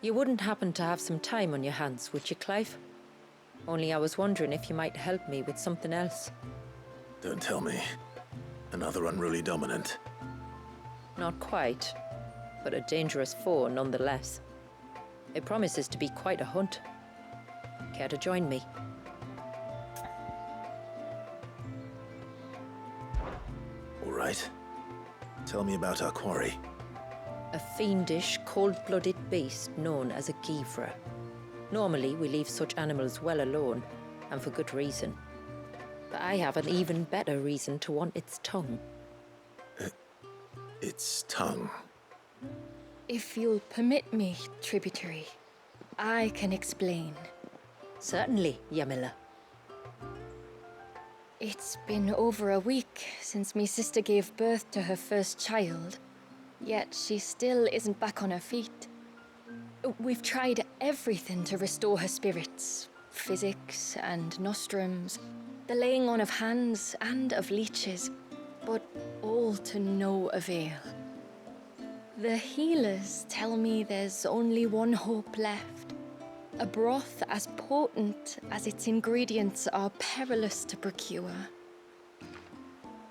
You wouldn't happen to have some time on your hands, would you, Clive? Only I was wondering if you might help me with something else. Don't tell me. Another unruly dominant. Not quite, but a dangerous foe nonetheless. It promises to be quite a hunt. Care to join me? All right. Tell me about our quarry. A fiendish, cold-blooded beast known as a Gigabyte. Normally, we leave such animals well alone, and for good reason. But I have an even better reason to want its tongue. Its tongue. If you'll permit me, tributary, I can explain. Certainly, Yamila. It's been over a week since me sister gave birth to her first child, yet she still isn't back on her feet. We've tried everything to restore her spirits. Physics and nostrums, the laying on of hands and of leeches, but all to no avail. The healers tell me there's only one hope left. A broth as potent as its ingredients are perilous to procure.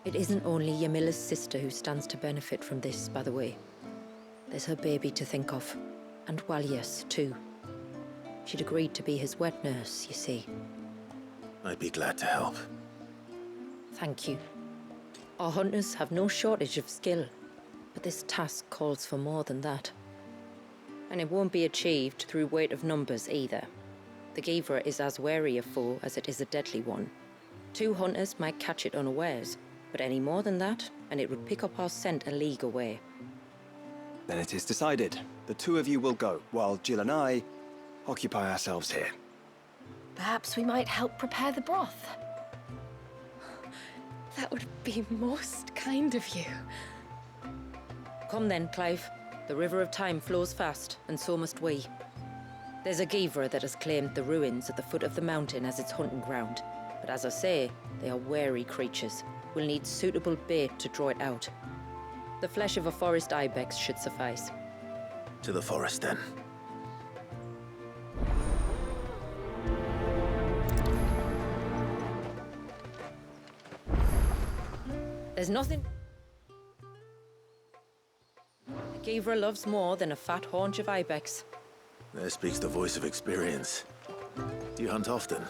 It isn't only Yamila's sister who stands to benefit from this, by the way. There's her baby to think of, and Walias, too. She'd agreed to be his wet nurse, you see. I'd be glad to help. Thank you. Our hunters have no shortage of skill, but this task calls for more than that. And it won't be achieved through weight of numbers either. The Gigabyte is as wary a foe as it is a deadly one. 2 hunters might catch it unawares, but any more than that, and it would pick up our scent a league away. Then it is decided. The 2 of you will go, while Jill and I occupy ourselves here. Perhaps we might help prepare the broth. That would be most kind of you. Come then, Clive. The river of time flows fast, and so must we. There's a Gigabyte that has claimed the ruins at the foot of the mountain as its hunting ground. But as I say, they are wary creatures. We'll need suitable bait to draw it out. The flesh of a forest ibex should suffice. To the forest, then. There's nothing a Gigabyte loves more than a fat haunch of ibex. There speaks the voice of experience. Do you hunt often?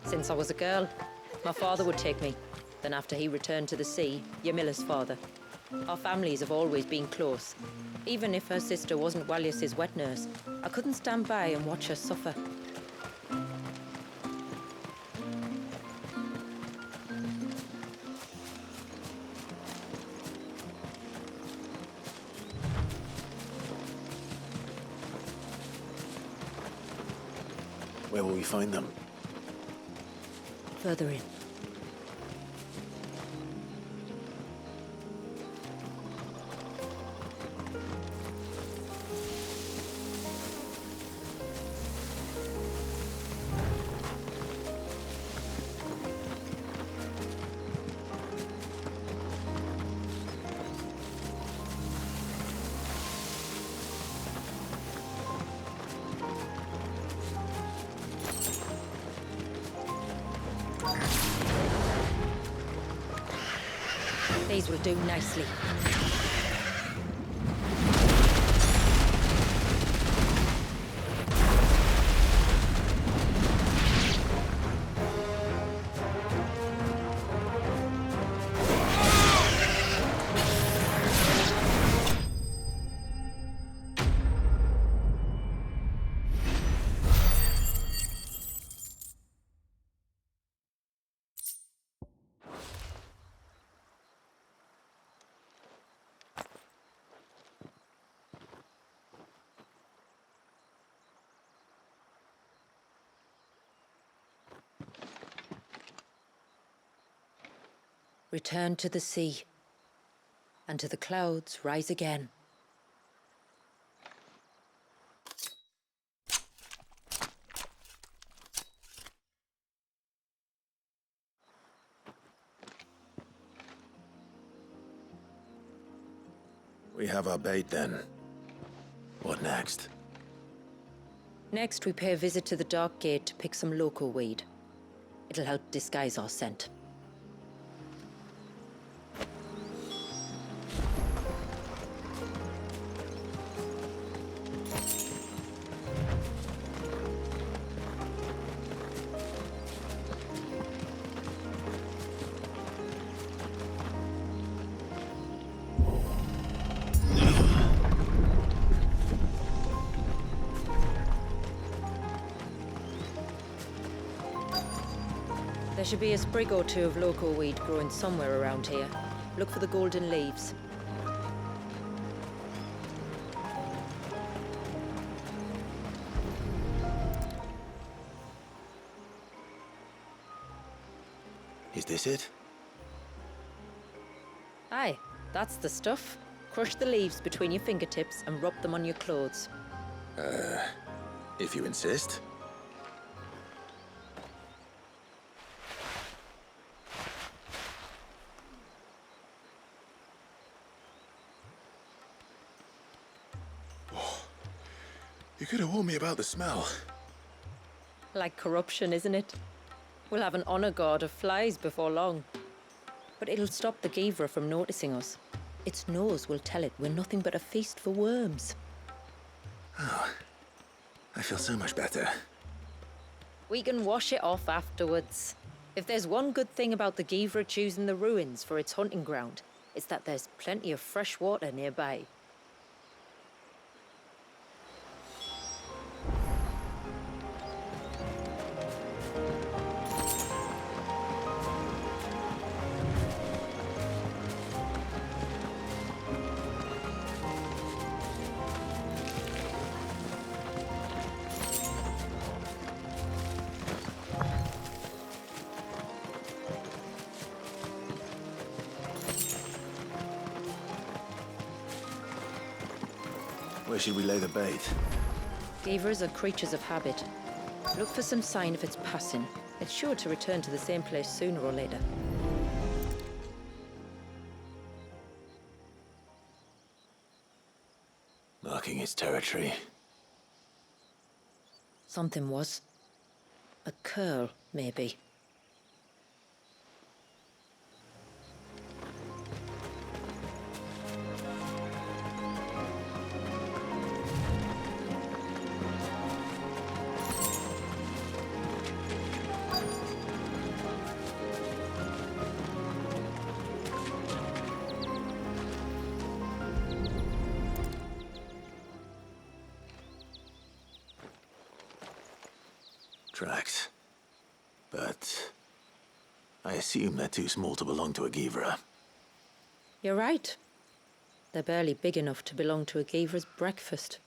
Since I was a girl, my father would take me. Then after he returned to the sea, Yamila's father. Our families have always been close. Even if her sister wasn't Walias's wet nurse, I couldn't stand by and watch her suffer. Where will we find them? Further in. These will do nicely. Return to the sea, and to the clouds rise again. We have our bait then. What next? Next, we pay a visit to the Dark Gate to pick some local weed. It'll help disguise our scent. There should be a sprig or two of local weed growing somewhere around here. Look for the golden leaves. Is this it? Aye, that's the stuff. Crush the leaves between your fingertips and rub them on your clothes. If you insist. You could have warned me about the smell. Like corruption, isn't it? We'll have an honor guard of flies before long. But it'll stop the Givra from noticing us. Its nose will tell it we're nothing but a feast for worms. Oh, I feel so much better. We can wash it off afterwards. If there's one good thing about the Givra choosing the ruins for its hunting ground, it's that there's plenty of fresh water nearby. Where should we lay the bait? Givras are creatures of habit. Look for some sign of its passing. It's sure to return to the same place sooner or later. Marking its territory. Something was. A curl, maybe. Tracks. But I assume they're too small to belong to a Givra. You're right. They're barely big enough to belong to a Givra's breakfast.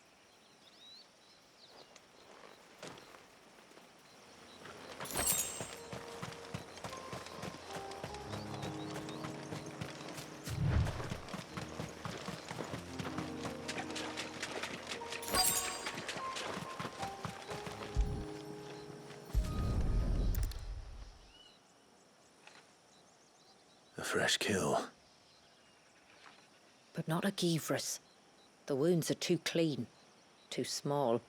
A fresh kill. But not a Givra's. The wounds are too clean, too small.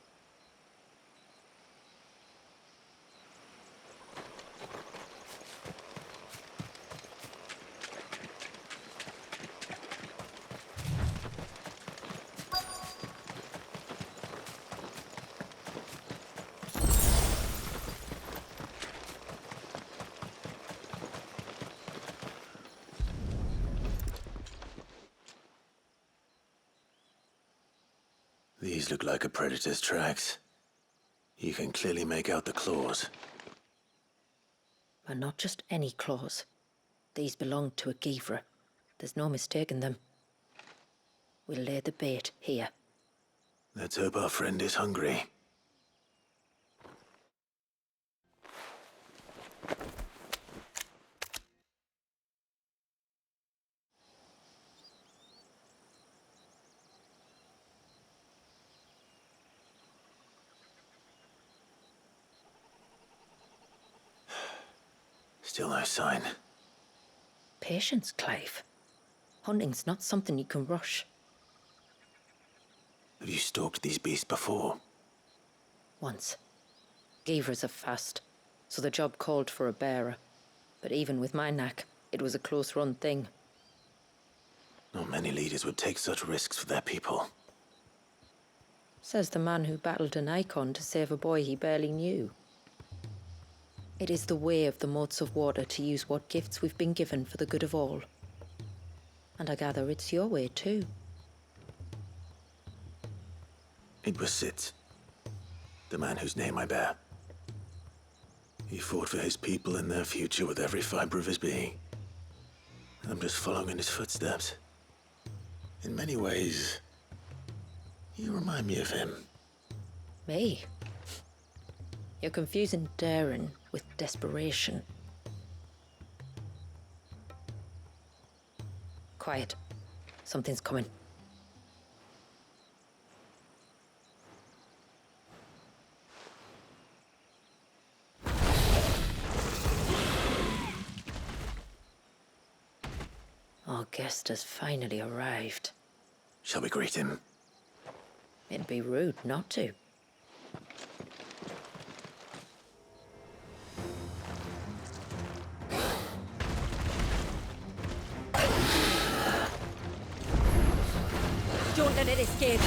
These look like a predator's tracks. You can clearly make out the claws. But not just any claws. These belong to a Givra. There's no mistaking them. We'll lay the bait here. Let's hope our friend is hungry. Still no sign. Patience, Clive. Hunting's not something you can rush. Have you stalked these beasts before? Once. Givers are fast, so the job called for a bearer. But even with my knack, it was a close-run thing. Not many leaders would take such risks for their people. Says the man who battled an icon to save a boy he barely knew. It is the way of the motes of water to use what gifts we've been given for the good of all. And I gather it's your way too. It was Sid, the man whose name I bear. He fought for his people and their future with every fiber of his being. I'm just following in his footsteps. In many ways, you remind me of him. Me? You're confusing daring with desperation. Quiet. Something's coming. Our guest has finally arrived. Shall we greet him? It'd be rude not to. Don't let it escape.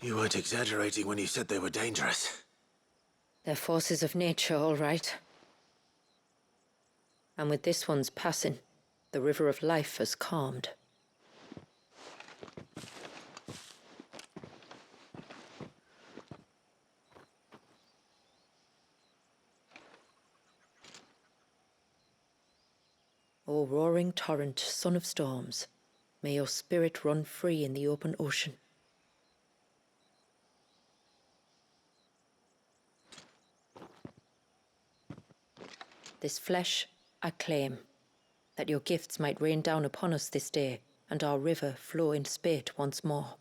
You weren't exaggerating when you said they were dangerous. They're forces of nature, all right. And with this one's passing, the river of life has calmed. O roaring torrent, son of storms, may your spirit run free in the open ocean. This flesh I claim, that your gifts might rain down upon us this day, and our river flow in spate once more.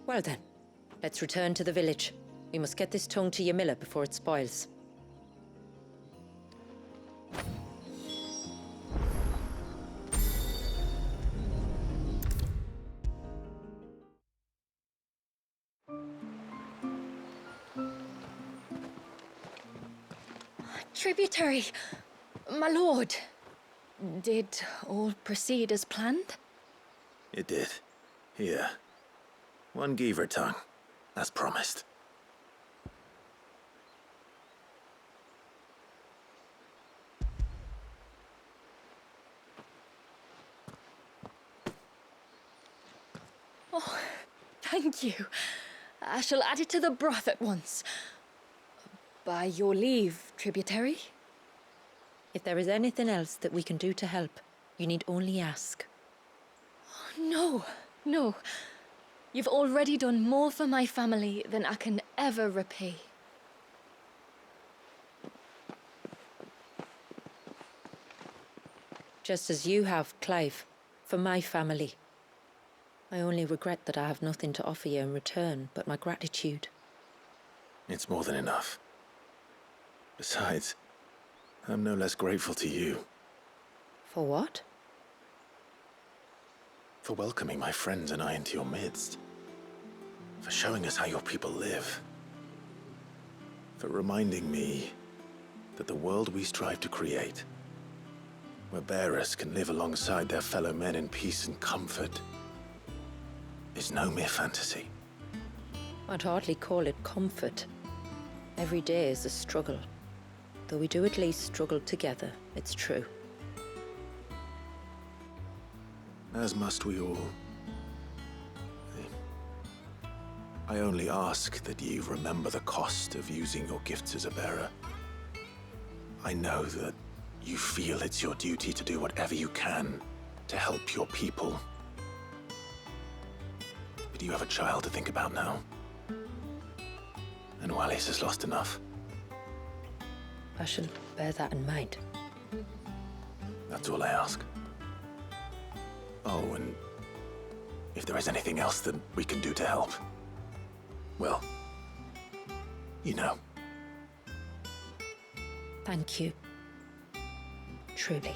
Well then, let's return to the village. We must get this tongue to Meule before it spoils. Tributary, my lord. Did all proceed as planned? It did. Here. One Giver tongue, as promised. Oh, thank you. I shall add it to the broth at once. By your leave, Tributary. If there is anything else that we can do to help, you need only ask. No, no. You've already done more for my family than I can ever repay. Just as you have, Clive, for my family. I only regret that I have nothing to offer you in return but my gratitude. It's more than enough. Besides, I'm no less grateful to you. For what? For welcoming my friends and I into your midst. For showing us how your people live. For reminding me that the world we strive to create, where bearers can live alongside their fellow men in peace and comfort, is no mere fantasy. I'd hardly call it comfort. Every day is a struggle. Though we do at least struggle together, it's true. As must we all. I only ask that you remember the cost of using your gifts as a bearer. I know that you feel it's your duty to do whatever you can to help your people. But you have a child to think about now. And Wallis has lost enough. I shall bear that in mind. That's all I ask. Oh, and if there is anything else that we can do to help, well, you know. Thank you. Truly.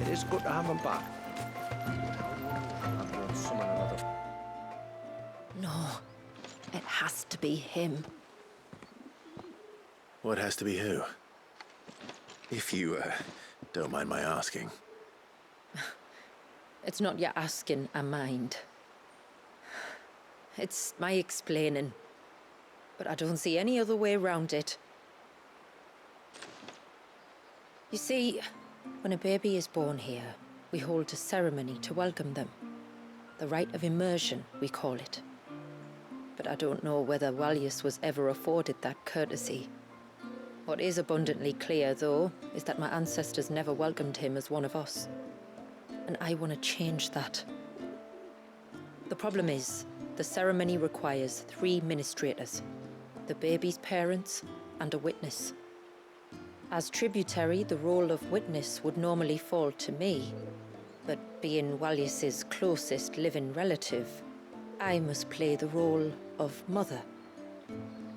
It is good to have him back. I want someone another. No, it has to be him. What has to be who? If you, don't mind my asking. It's not your asking, I mind. It's my explaining. But I don't see any other way around it. You see, when a baby is born here, we hold a ceremony to welcome them. The rite of immersion, we call it. But I don't know whether Walyus was ever afforded that courtesy. What is abundantly clear, though, is that my ancestors never welcomed him as one of us. And I want to change that. The problem is, the ceremony requires 3 ministrators, the baby's parents and a witness. As tributary, the role of witness would normally fall to me, but being Walyus's closest living relative, I must play the role of mother.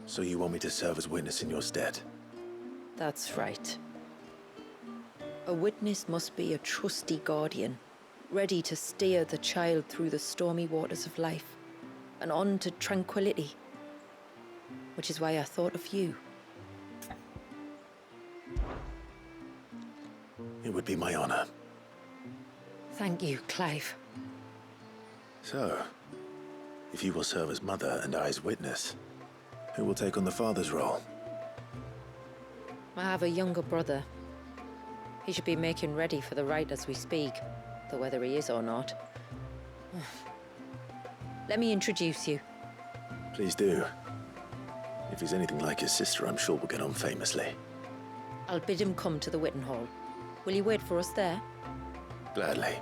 So you want me to serve as witness in your stead? That's right. A witness must be a trusty guardian, ready to steer the child through the stormy waters of life and on to tranquility. Which is why I thought of you. It would be my honor. Thank you, Clive. So, if you will serve as mother and I as witness, who will take on the father's role? I have a younger brother. He should be making ready for the rite as we speak, though whether he is or not. Let me introduce you. Please do. If he's anything like his sister, I'm sure we'll get on famously. I'll bid him come to the Witten Hall. Will you wait for us there? Gladly.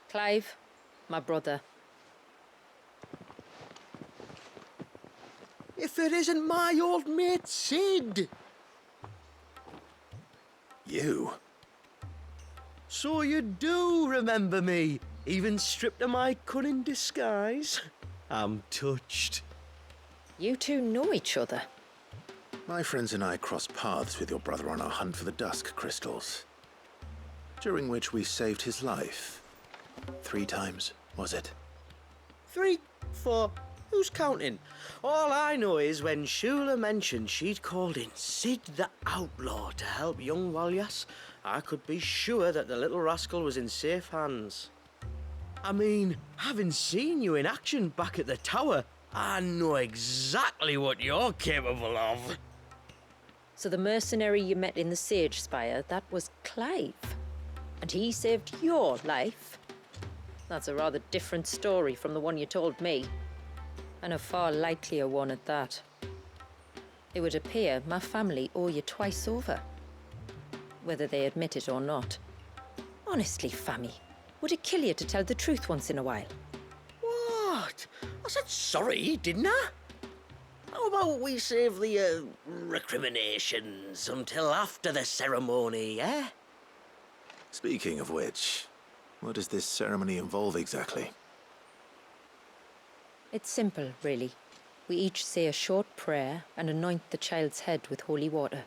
Clive, my brother. If it isn't my old mate Sid! You? So you do remember me, even stripped of my cunning disguise? I'm touched. You two know each other. My friends and I crossed paths with your brother on our hunt for the dusk crystals, during which we saved his life. 3 times, was it? 3, 4, who's counting? All I know is when Shula mentioned she'd called in Sid the Outlaw to help young Walyus, I could be sure that the little rascal was in safe hands. I mean, having seen you in action back at the tower, I know exactly what you're capable of. So the mercenary you met in the Sage Spire, that was Clive. And he saved your life? That's a rather different story from the one you told me. And a far likelier one at that. It would appear my family owe you twice over. Whether they admit it or not. Honestly, Fammy, would it kill you to tell the truth once in a while? What? I said sorry, didn't I? How about we save the, recriminations until after the ceremony, eh? Speaking of which, what does this ceremony involve exactly? It's simple, really. We each say a short prayer and anoint the child's head with holy water.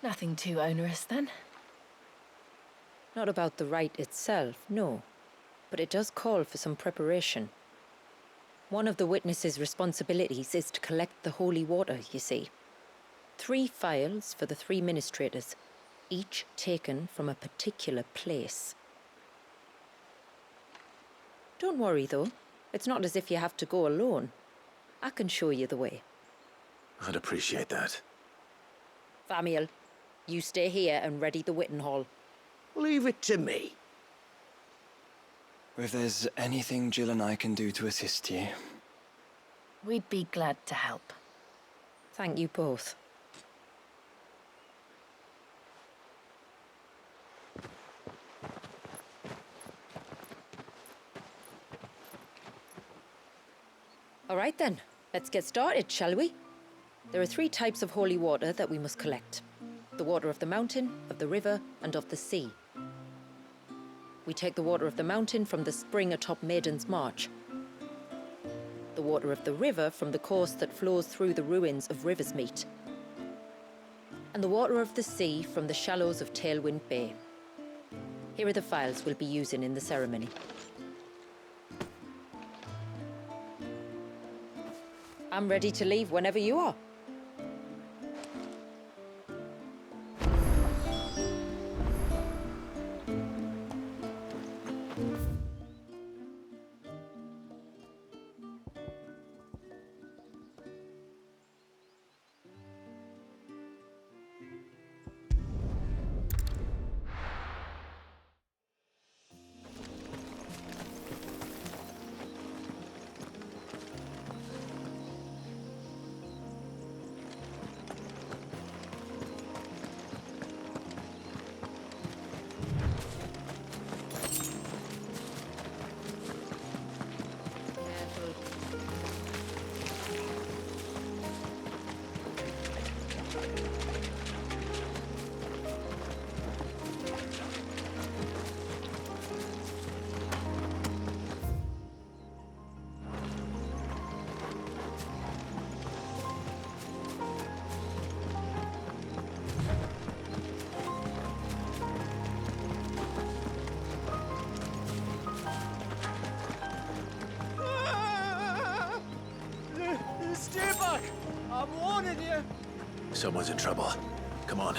Nothing too onerous, then. Not about the rite itself, no. But it does call for some preparation. One of the witness's responsibilities is to collect the holy water, you see. 3 phials for the 3 ministrators, each taken from a particular place. Don't worry, though. It's not as if you have to go alone. I can show you the way. I'd appreciate that. Famiel, you stay here and ready the Witten Hall. Leave it to me. If there's anything Jill and I can do to assist you. We'd be glad to help. Thank you both. All right then, let's get started, shall we? There are 3 types of holy water that we must collect. The water of the mountain, of the river, and of the sea. We take the water of the mountain from the spring atop Maiden's March. The water of the river from the course that flows through the ruins of Riversmeet. and the water of the sea from the shallows of Tailwind Bay. Here are the files we'll be using in the ceremony. I'm ready to leave whenever you are. Stay back! I'm warning you! Someone's in trouble. Come on.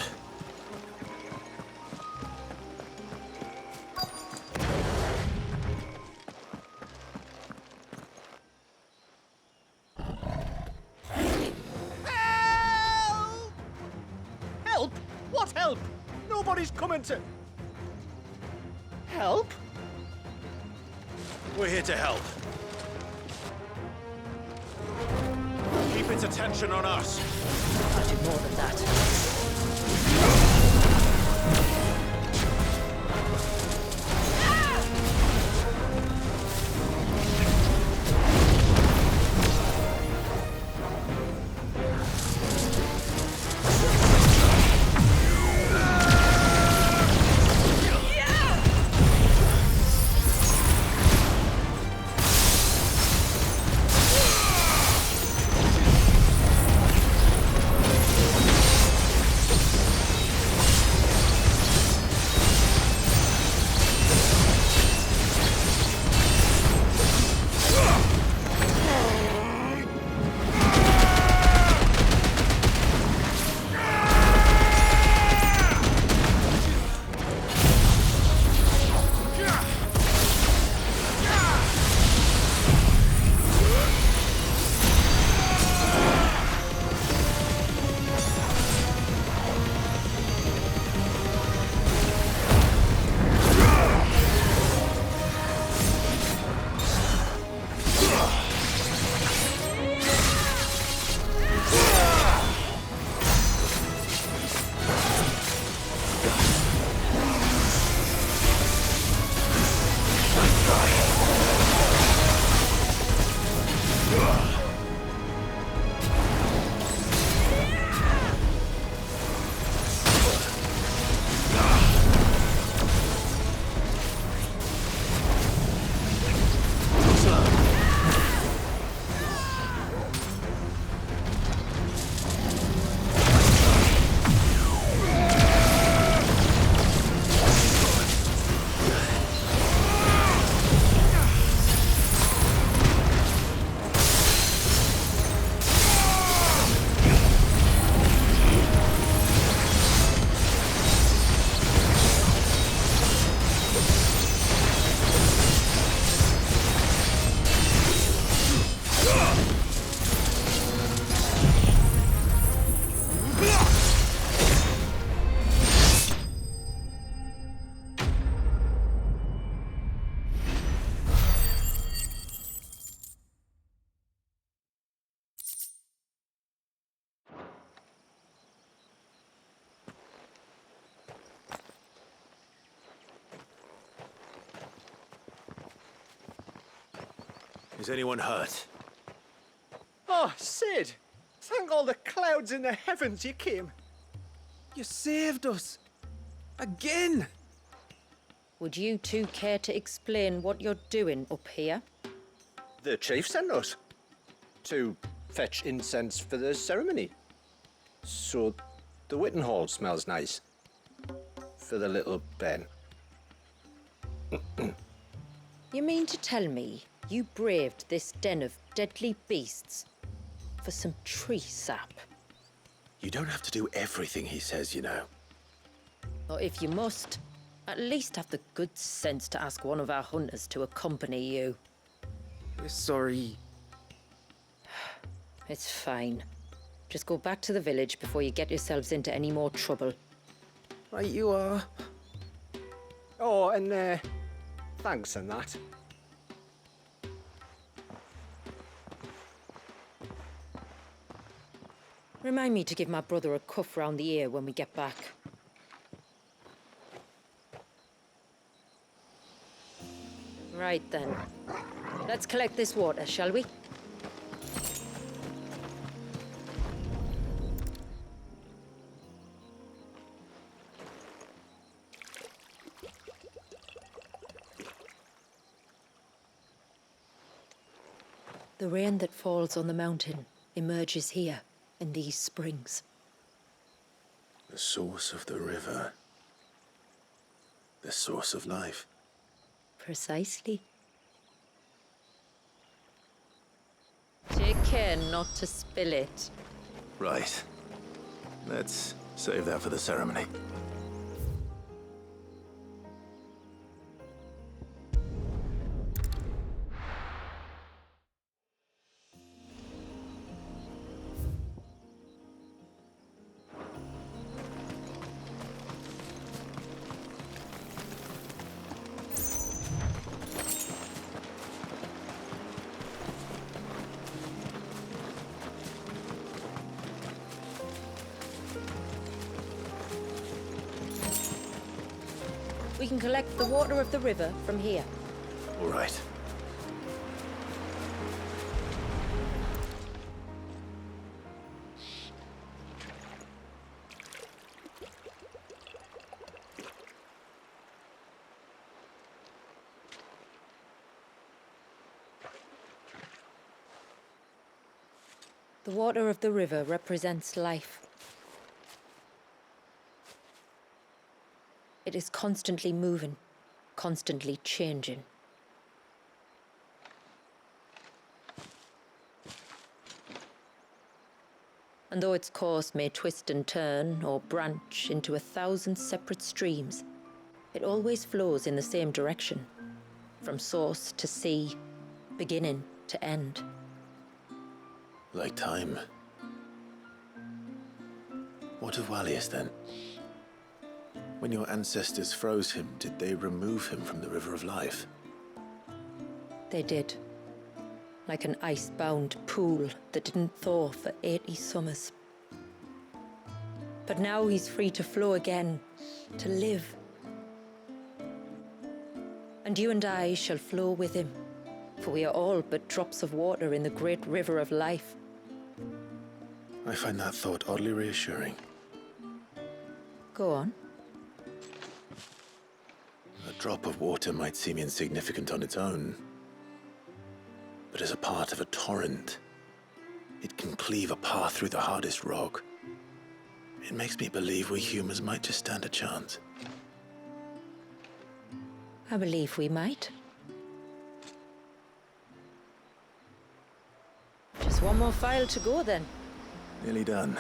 Help! Help? What help? Nobody's coming to... Help? We're here to help. Keep its attention on us. I'll do more than that. Is anyone hurt? Oh, Sid! Thank all the clouds in the heavens you came. You saved us. Again! Would you two care to explain what you're doing up here? The chief sent us to fetch incense for the ceremony. So The Witten Hall smells nice. For the little Ben. You mean to tell me you braved this den of deadly beasts for some tree sap? You don't have to do everything he says, you know. Or if you must, at least have the good sense to ask one of our hunters to accompany you. We're sorry. It's fine. Just go back to the village before you get yourselves into any more trouble. Right you are. Oh, and thanks and that. Remind me to give my brother a cuff round the ear when we get back. Right then. Let's collect this water, shall we? The rain that falls on the mountain emerges here in these springs. The source of the river. The source of life. Precisely. Take care not to spill it. Right. Let's save that for the ceremony. We can collect the water of the river from here. All right. The water of the river represents life. It is constantly moving, constantly changing. And though its course may twist and turn or branch into 1,000 separate streams, it always flows in the same direction, from source to sea, beginning to end. Like time. What of Wallius then? When your ancestors froze him, did they remove him from the River of Life? They did. Like an ice-bound pool that didn't thaw for 80 summers. But now he's free to flow again, to live. And you and I shall flow with him, for we are all but drops of water in the great River of Life. I find that thought oddly reassuring. Go on. A drop of water might seem insignificant on its own, but as a part of a torrent, it can cleave a path through the hardest rock. It makes me believe we humans might just stand a chance. I believe we might. Just one more file to go then. Nearly done.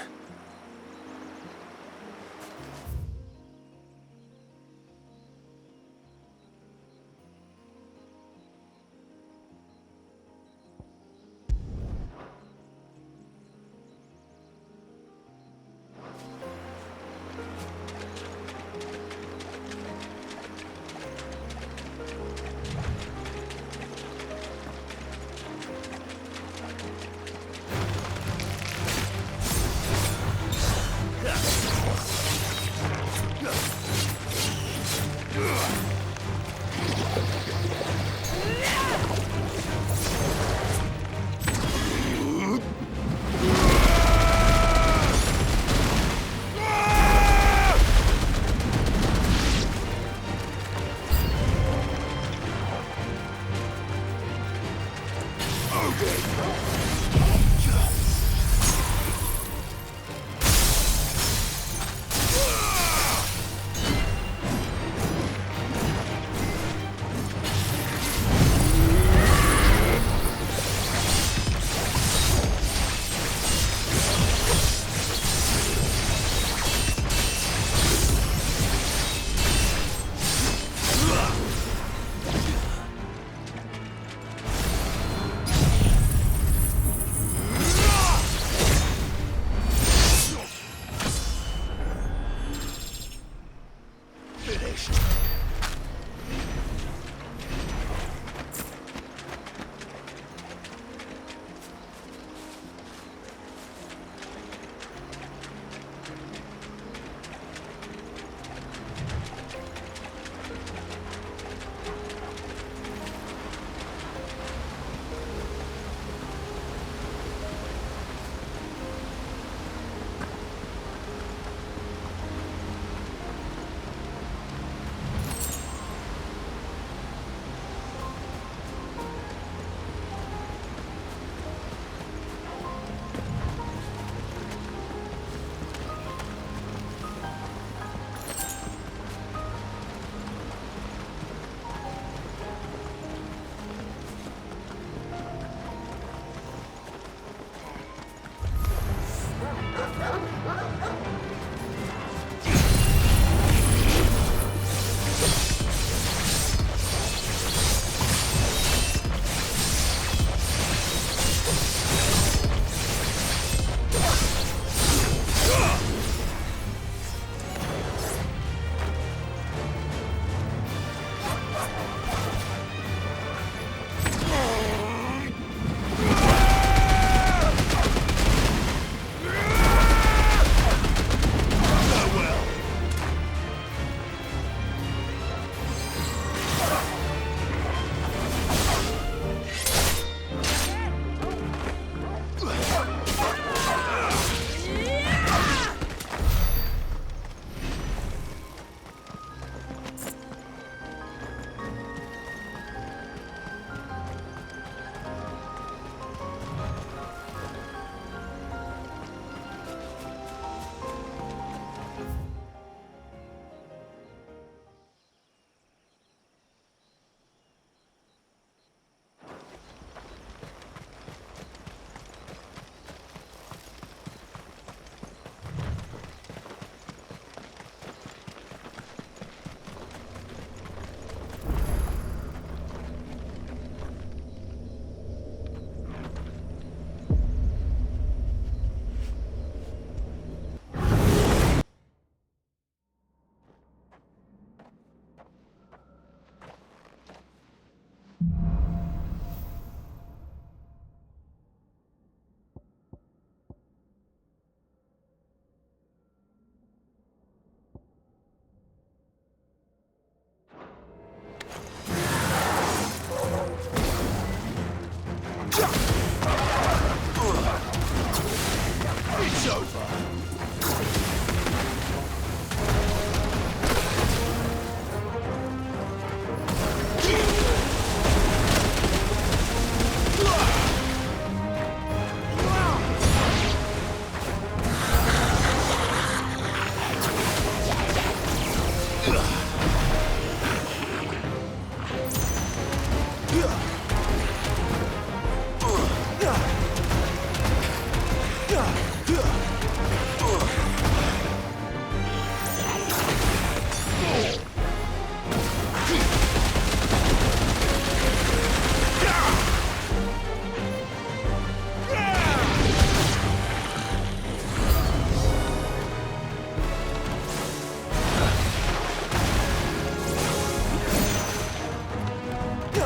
Nice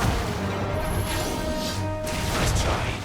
try.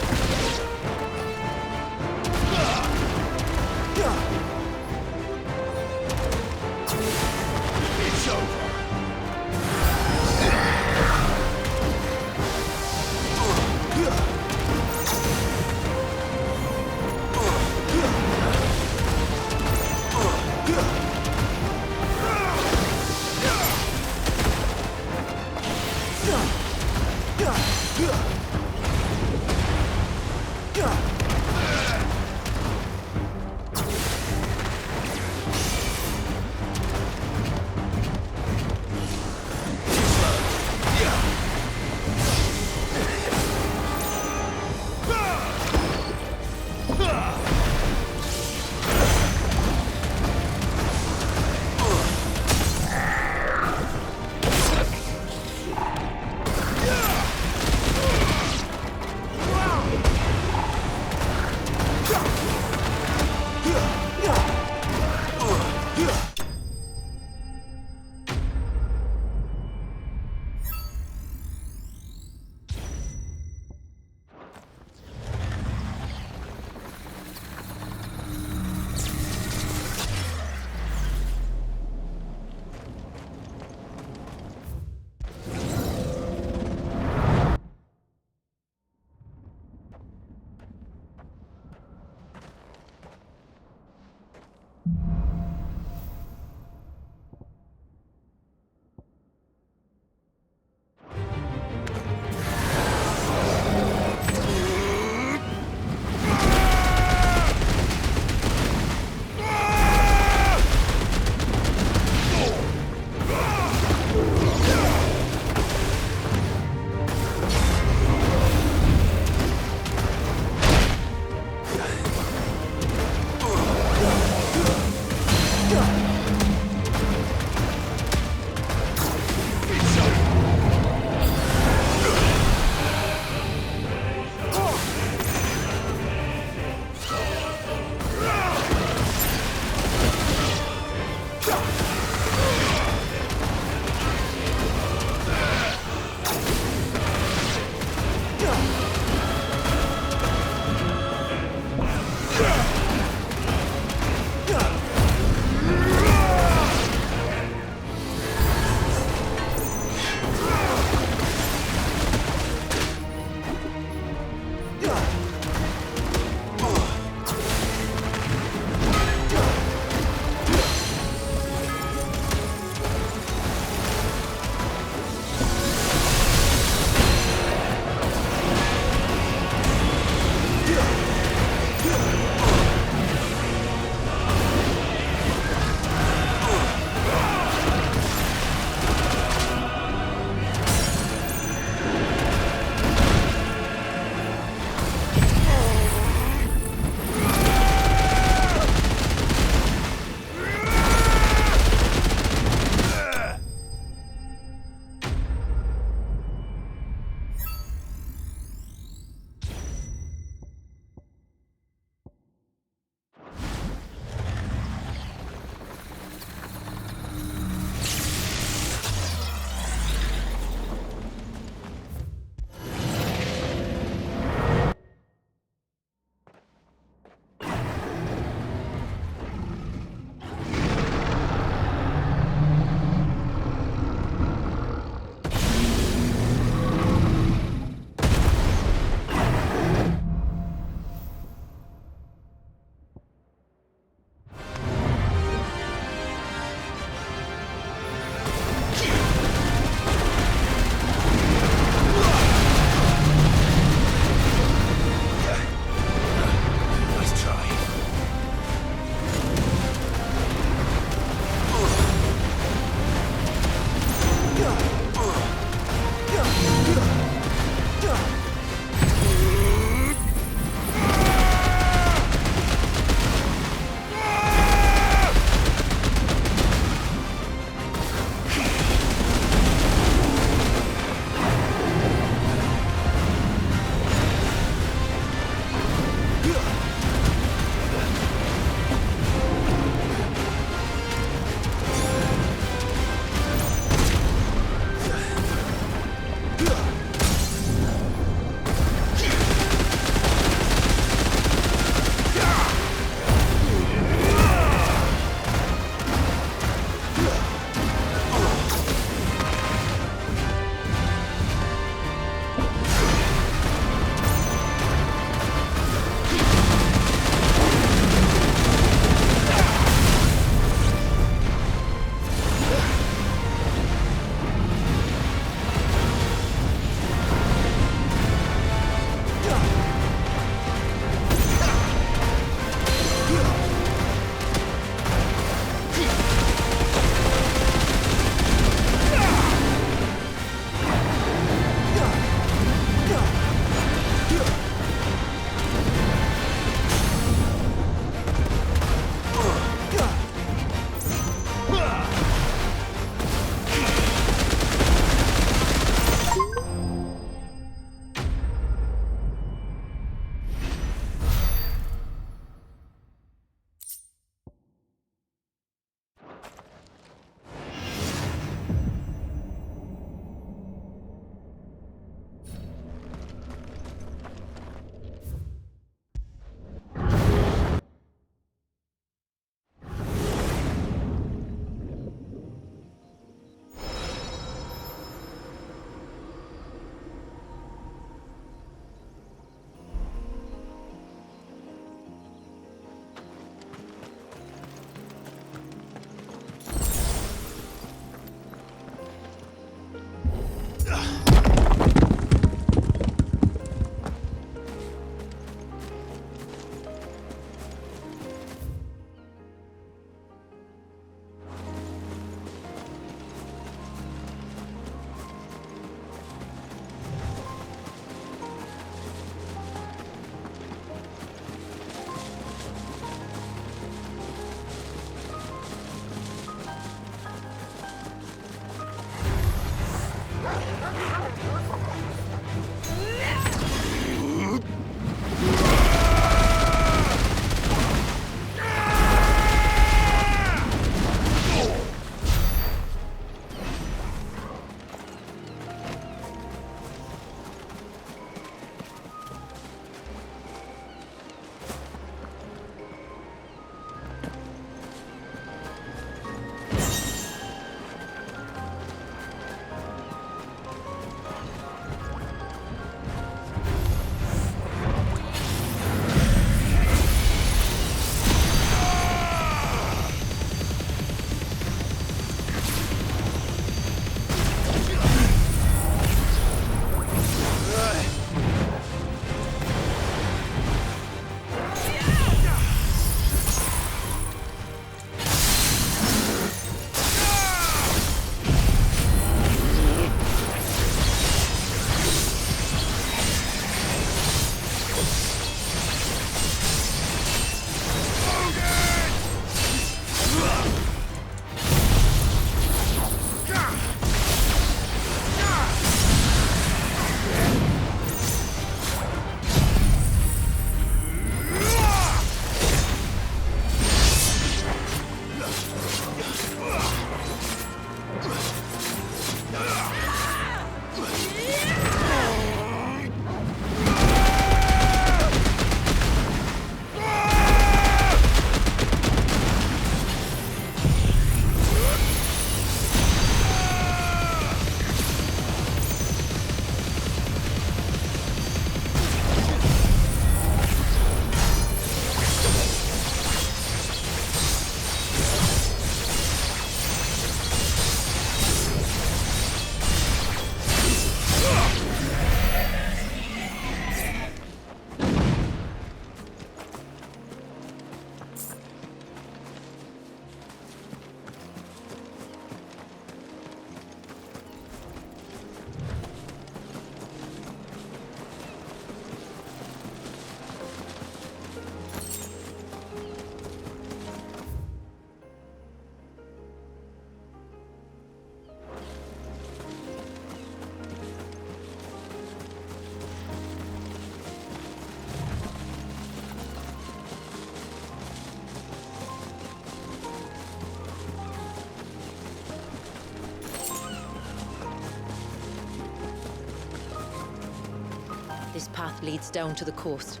This path leads down to the coast.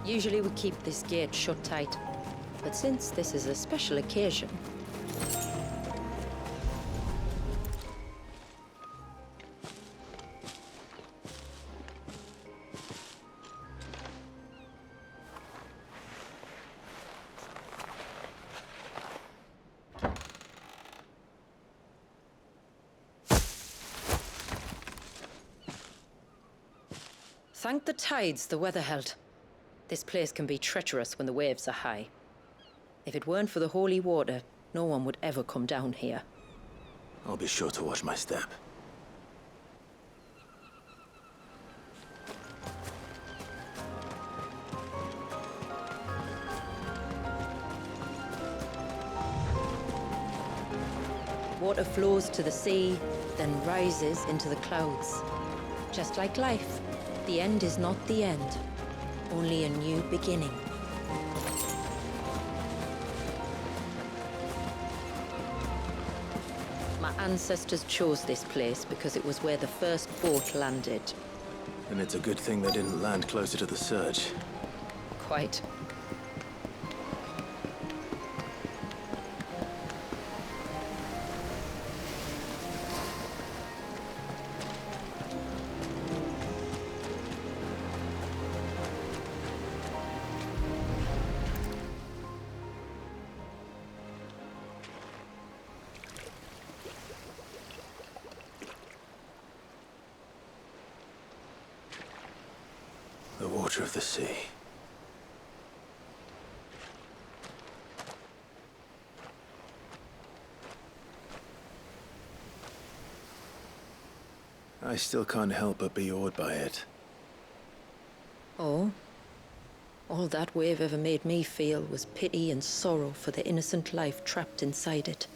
Usually we keep this gate shut tight, but since this is a special occasion... Thank the tides the weather held. This place can be treacherous when the waves are high. If it weren't for the holy water, no one would ever come down here. I'll be sure to watch my step. Water flows to the sea, then rises into the clouds. Just like life, the end is not the end, only a new beginning. My ancestors chose this place because it was where the first boat landed. And it's a good thing they didn't land closer to the surge. Quite. The water of the sea. I still can't help but be awed by it. Oh? All that wave ever made me feel was pity and sorrow for the innocent life trapped inside it.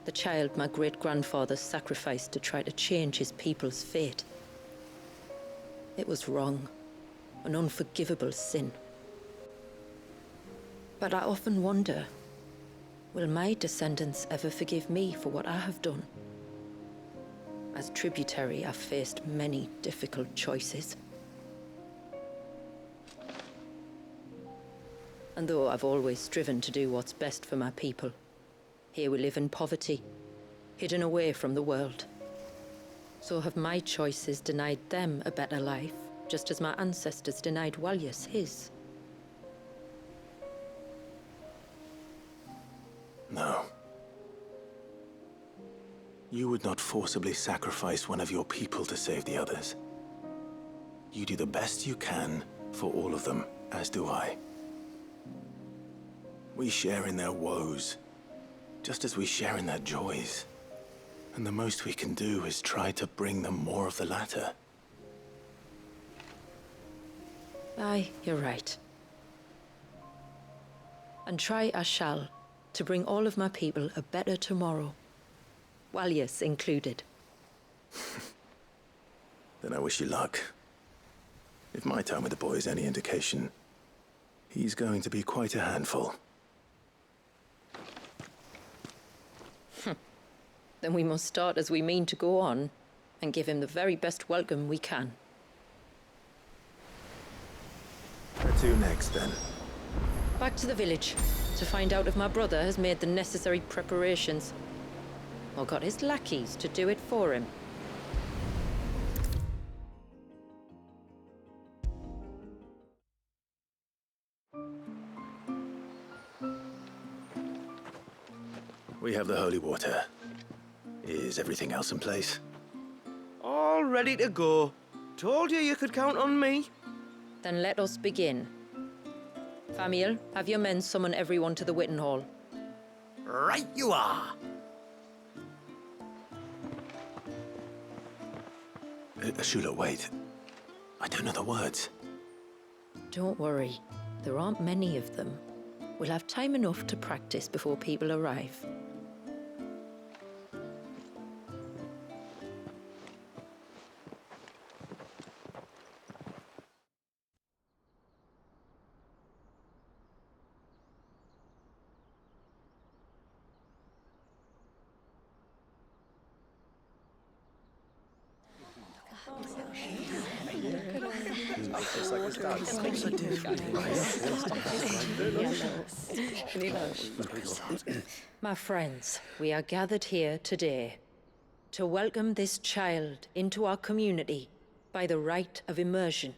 The child my great-grandfather sacrificed to try to change his people's fate. It was wrong, an unforgivable sin. But I often wonder, will my descendants ever forgive me for what I have done? As tributary, I've faced many difficult choices. And though I've always striven to do what's best for my people, here we live in poverty, hidden away from the world. So have my choices denied them a better life, just as my ancestors denied Walyas his? No. You would not forcibly sacrifice one of your people to save the others. You do the best you can for all of them, as do I. We share in their woes, just as we share in their joys. And the most we can do is try to bring them more of the latter. Aye, you're right. And try I shall, to bring all of my people a better tomorrow. Walyas included. Then I wish you luck. If my time with the boy is any indication, he's going to be quite a handful. Then we must start as we mean to go on, and give him the very best welcome we can. Where to next, then? Back to the village, to find out if my brother has made the necessary preparations, or got his lackeys to do it for him. We have the holy water. Is everything else in place? All ready to go. Told you could count on me. Then let us begin. Famiel, have your men summon everyone to the Witten Hall. Right you are. Shula, wait. I don't know the words. Don't worry, there aren't many of them. We'll have time enough to practice before people arrive. My friends, we are gathered here today to welcome this child into our community by the rite of immersion,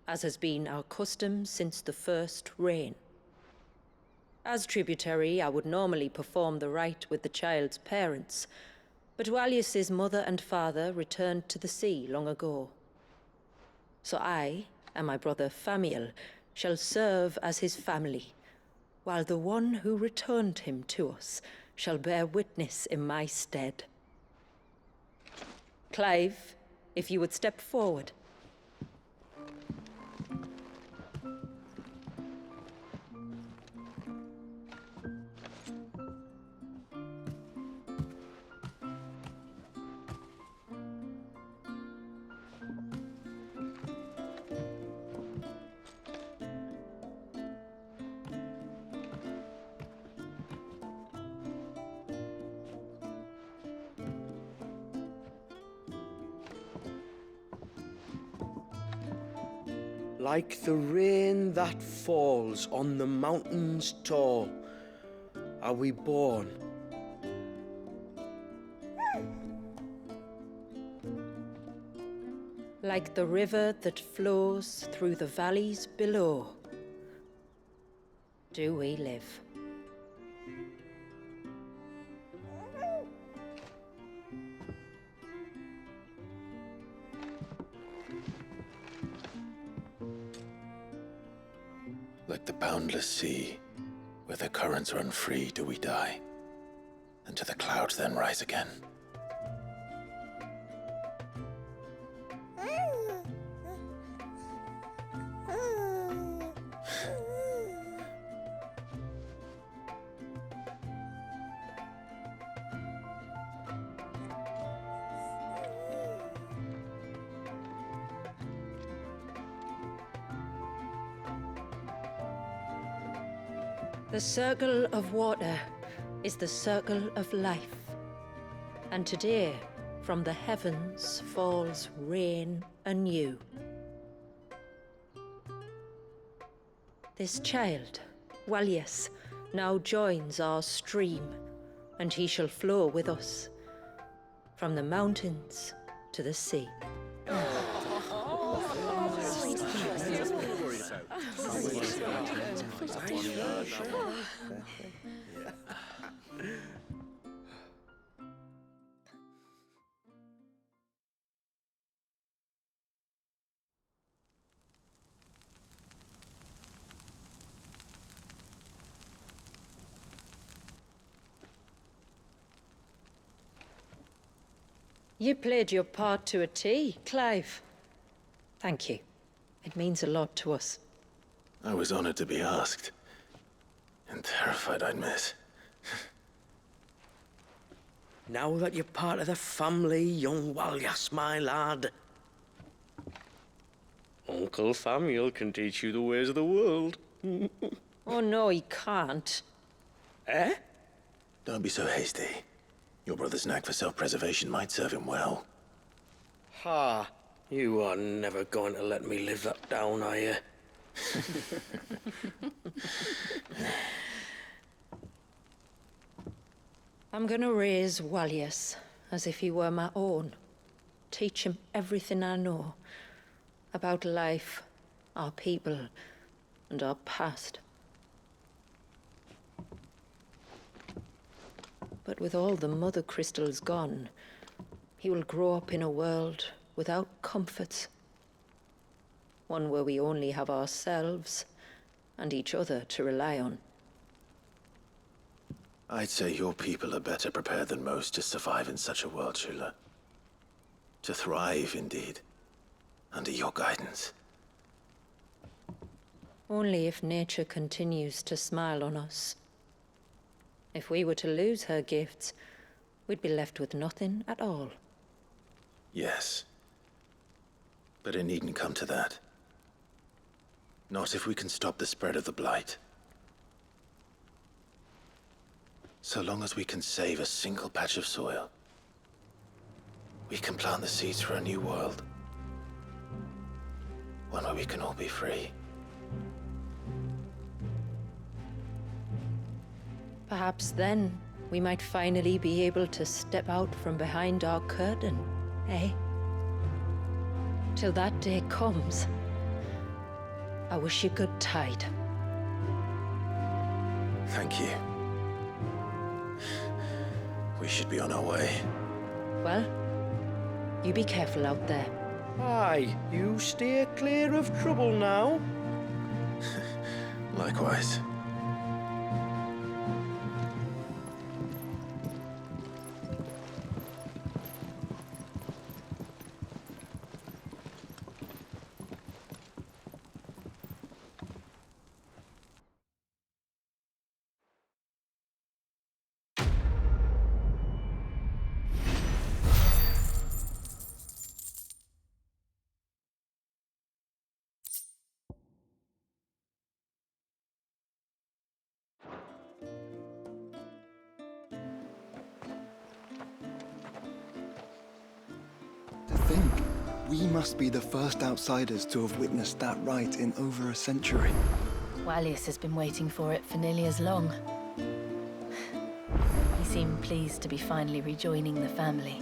as has been our custom since the first reign. As tributary, I would normally perform the rite with the child's parents, but Walius's mother and father returned to the sea long ago. So I and my brother Famiel shall serve as his family, while the one who returned him to us shall bear witness in my stead. Clive, if you would step forward. Like the rain that falls on the mountains tall, are we born. Like the river that flows through the valleys below, do we live. Like the boundless sea, where the currents run free, do we die, and to the clouds then rise again. The circle of water is the circle of life. And today, from the heavens falls rain anew. This child, Walius, now joins our stream, and he shall flow with us, from the mountains to the sea. You played your part to a T, Clive. Thank you. It means a lot to us. I was honored to be asked, and terrified I'd miss. Now that you're part of the family, young Walyas, my lad, Uncle Famiel can teach you the ways of the world. Oh no, he can't. Eh? Don't be so hasty. Your brother's knack for self-preservation might serve him well. Ha! You are never going to let me live that down, are you? I'm gonna raise Walius as if he were my own. Teach him everything I know about life, our people, and our past. But with all the mother crystals gone, he will grow up in a world without comforts. One where we only have ourselves and each other to rely on. I'd say your people are better prepared than most to survive in such a world, Shula. To thrive, indeed, under your guidance. Only if nature continues to smile on us. If we were to lose her gifts, we'd be left with nothing at all. Yes. But it needn't come to that. Not if we can stop the spread of the Blight. So long as we can save a single patch of soil, we can plant the seeds for a new world. One where we can all be free. Perhaps then we might finally be able to step out from behind our curtain, eh? Till that day comes, I wish you good tide. Thank you. We should be on our way. Well, you be careful out there. Aye, you steer clear of trouble now. Likewise. To think, we must be the first outsiders to have witnessed that rite in over a century. Wallius has been waiting for it for nearly as long. He seemed pleased to be finally rejoining the family.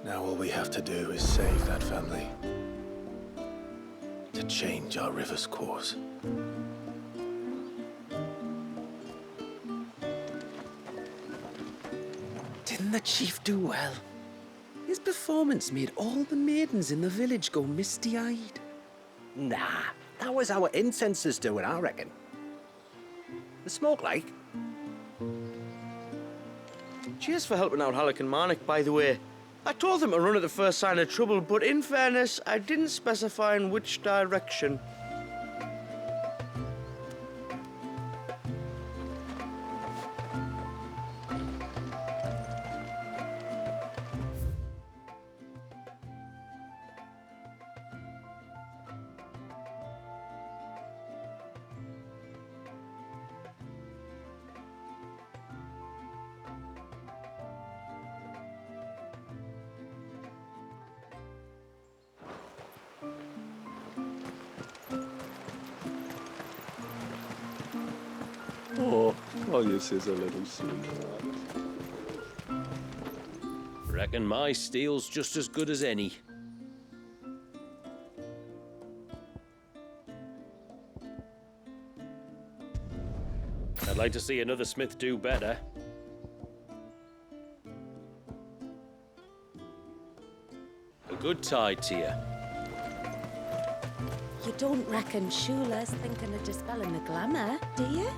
Now all we have to do is save that family. To change our river's course. Didn't the chief do well? His performance made all the maidens in the village go misty-eyed. Nah, that was our incensors doing, I reckon. The smoke like. Cheers for helping out Halleck and Marnik, by the way. I told them to run at the first sign of trouble, but in fairness, I didn't specify in which direction. Oh, Wallius is a little sweetheart. Reckon my steel's just as good as any. I'd like to see another smith do better. A good tide to you. You don't reckon Shula's thinking of dispelling the glamour, do you?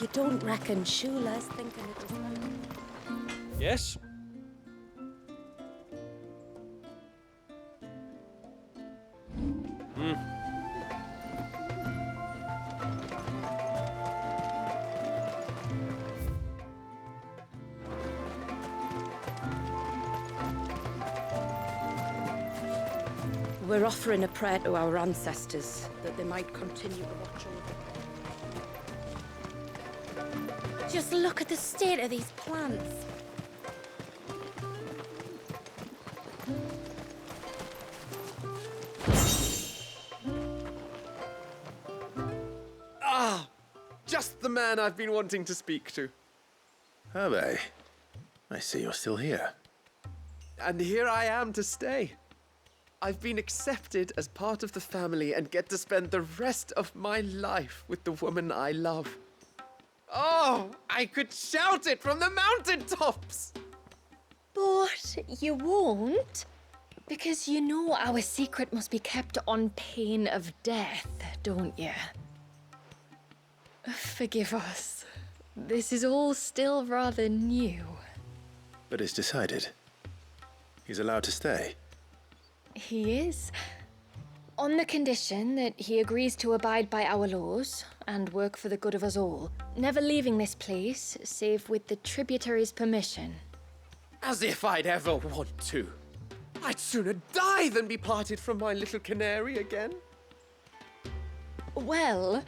You don't reckon Shula's thinking of dispelling? Yes? We're offering a prayer to our ancestors that they might continue to watch over. Just look at the state of these plants. Ah! Just the man I've been wanting to speak to. Hervé, I see you're still here. And here I am to stay. I've been accepted as part of the family and get to spend the rest of my life with the woman I love. Oh, I could shout it from the mountaintops! But you won't, because you know our secret must be kept on pain of death, don't you? Forgive us. This is all still rather new. But it's decided. He's allowed to stay. He is. On the condition that he agrees to abide by our laws and work for the good of us all, never leaving this place save with the tributaries' permission. As if I'd ever want to. I'd sooner die than be parted from my little canary again. Well,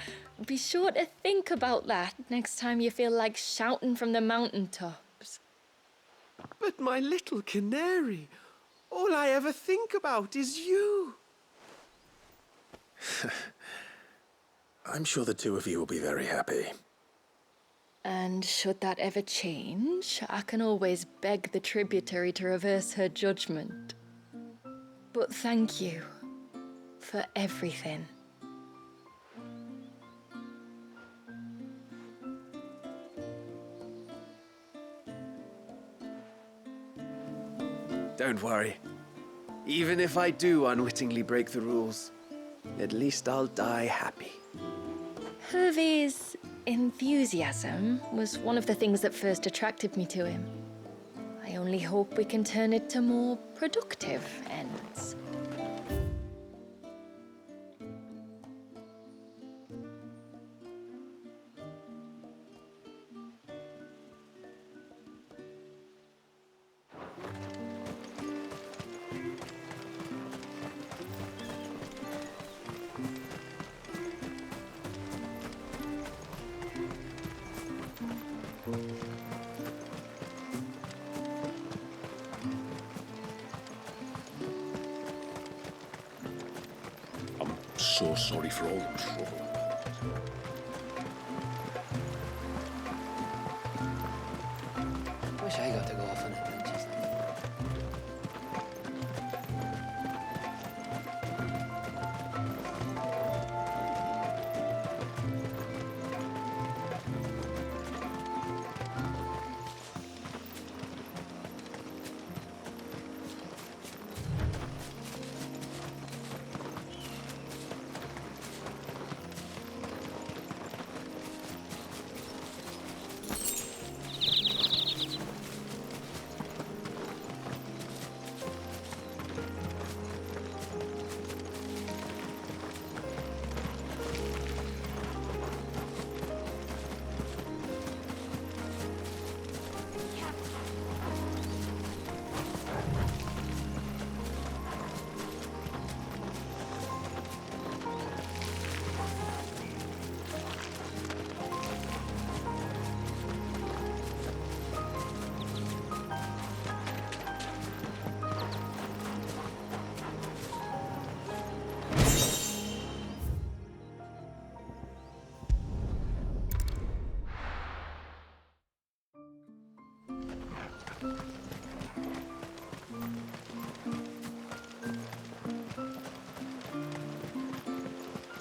be sure to think about that next time you feel like shouting from the mountaintops. But my little canary, all I ever think about is you. I'm sure the two of you will be very happy. And should that ever change, I can always beg the tributary to reverse her judgment. But thank you for everything. Don't worry. Even if I do unwittingly break the rules, at least I'll die happy. Hervé's enthusiasm was one of the things that first attracted me to him. I only hope we can turn it to more productive ends. I'm so sorry for all the trouble. Wish I got to go off on adventures.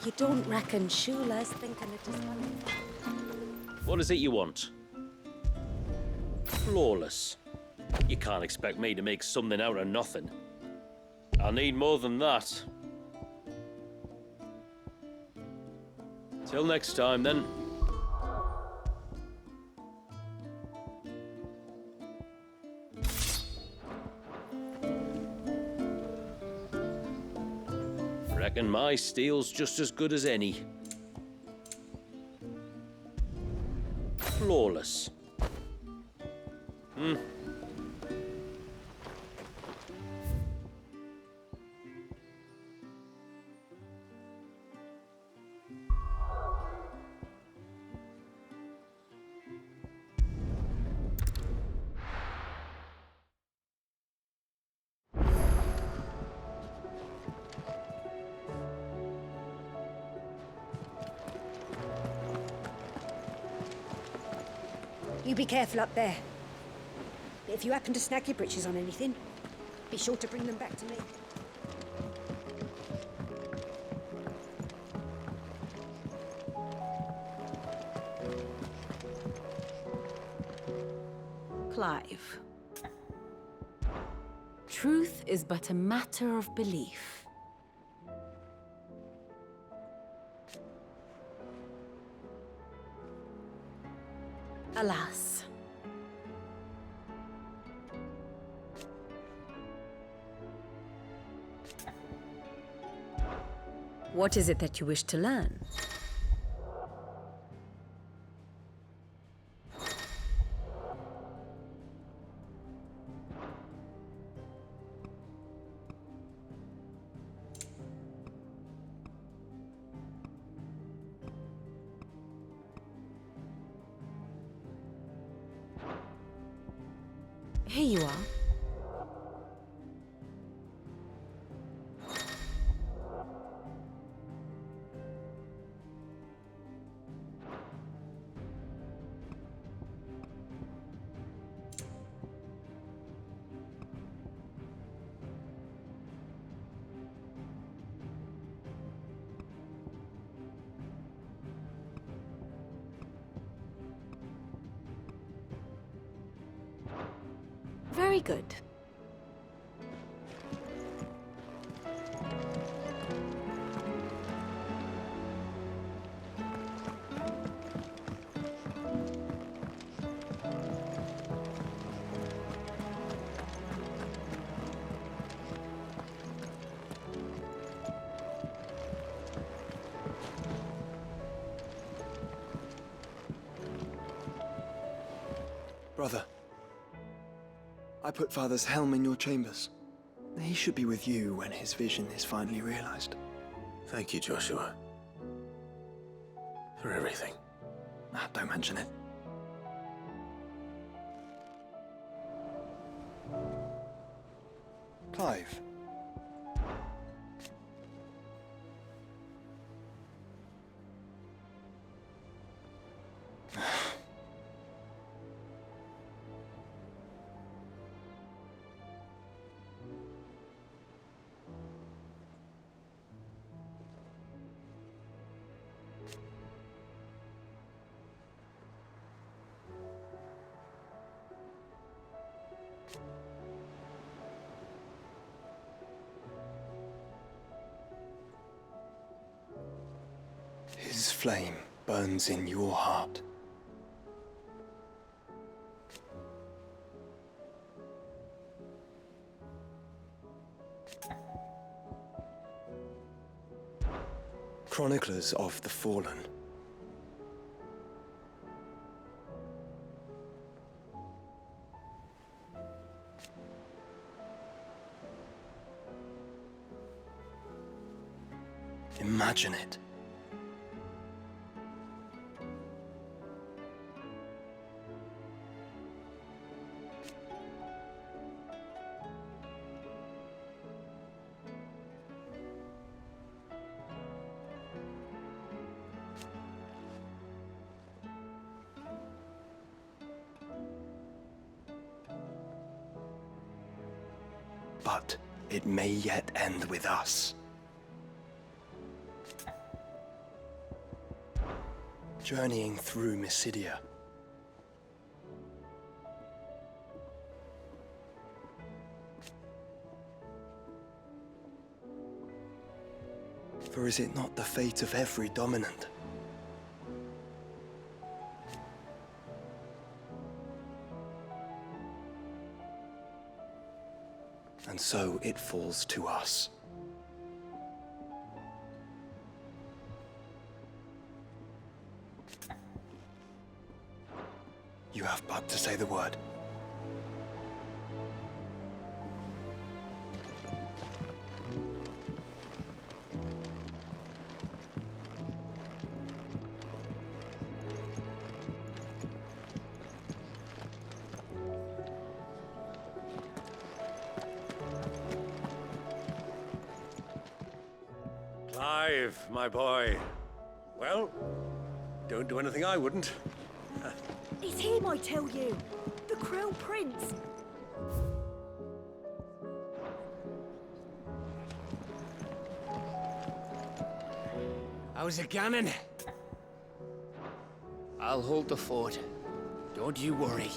You don't reckon Shula's thinking of dispelling? What is it you want? Flawless. You can't expect me to make something out of nothing. I need more than that. Till next time, then. my steel's just as good as any. Flawless. You be careful up there. If you happen to snag your britches on anything, be sure to bring them back to me. Clive. Truth is but a matter of belief. Alas. What is it that you wish to learn? Here you are. Very good. Brother, I put Father's helm in your chambers. He should be with you when his vision is finally realized. Thank you, Joshua. For everything. Ah, don't mention it. Clive. His flame burns in your heart. Chroniclers of the Fallen. Imagine it. But it may yet end with us. Journeying through Mysidia. For is it not the fate of every dominant? And so it falls to us. You have but to say the word. Clive, my boy. Well, don't do anything I wouldn't. It's him, I tell you. The Crown Prince. How's it going? I'll hold the fort. Don't you worry.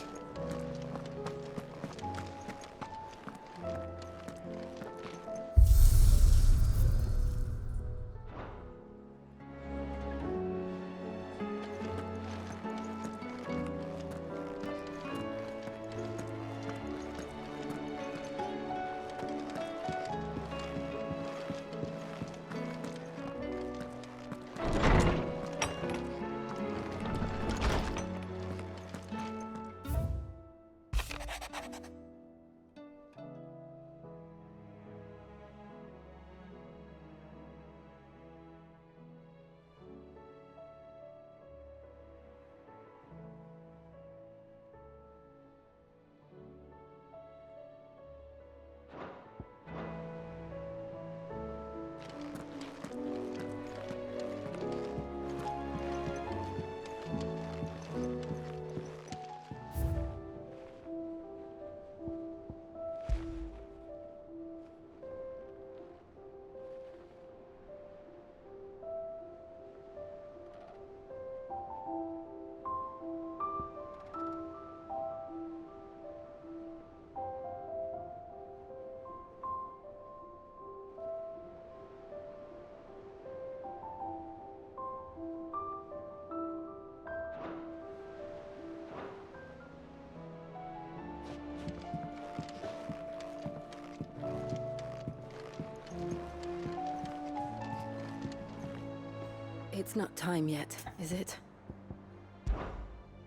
It's not time yet, is it?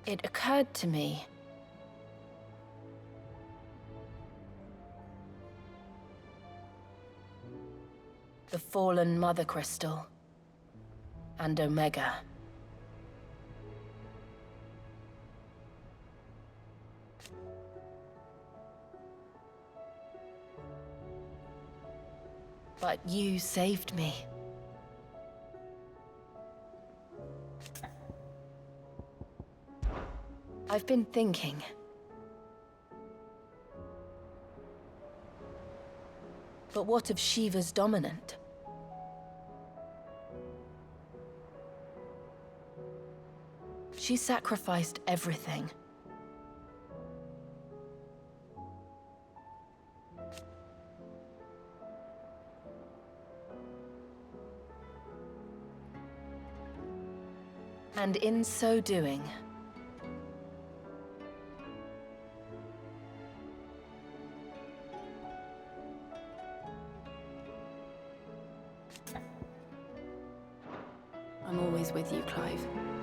It occurred to me. The fallen Mother Crystal. And Omega. But you saved me. I've been thinking. But what of Shiva's dominant? She sacrificed everything. And in so doing, I'm always with you, Clive.